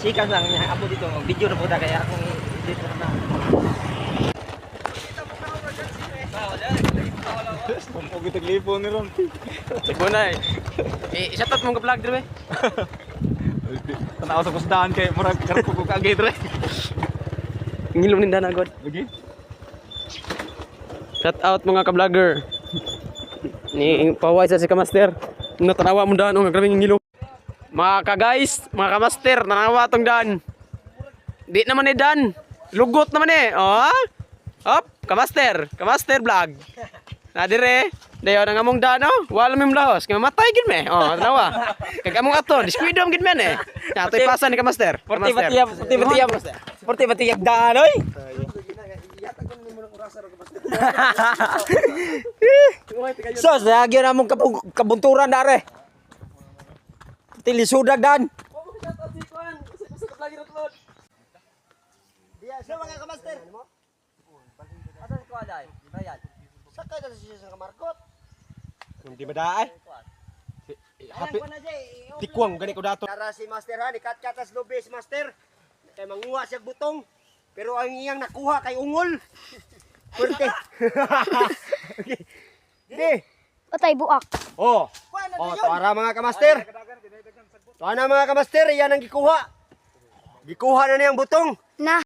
seconds lang niya. Abo dito, video na po na kaya akong edit na. Kumpog itag lipo ni Ron. Ibo na eh. Isatot mong ka-vlog dire. Tanaw sa kusdahan kay murag karpo ko kagay dre. Ngilom ninda na god. Lagi. Shout out mga ka-vlogger. Ni paway sa si Kamaster. Natanawa mo daan ang grabing ngilom. Mga ka-guys, mga Kamaster, nanawa tong daan. Di naman eh daan. Lugot naman eh. Oh. Hop, Kamaster vlog. Na dire, dayo nang among daan oh. Wala mi mlahos, kay mamatay gid me. Oh, tanawa. Kag among ato, diskwidom gid men eh. Atoy pasan ni Kamaster. Porti batiyag daan oy. Sos, lagi na mong kabunturan dare. Tilisudag dan. Diya, mga kamaster. Asan ko aday? Bayad. Sakay na siya sa kamarkot. Hindi ba daay? Happy. Tikwang gani ko dato. Tara si master ha, ikat-katas lobes master. Kay manguha siya butong. Pero ang iyang nakuha kay ungol. Pwerte. Okay. Di. Patay buak. Oh. Oh, tuara mga kamaster. Tuara mga kamaster, yan ang gikuha. Gikuha na niyang butong. Na.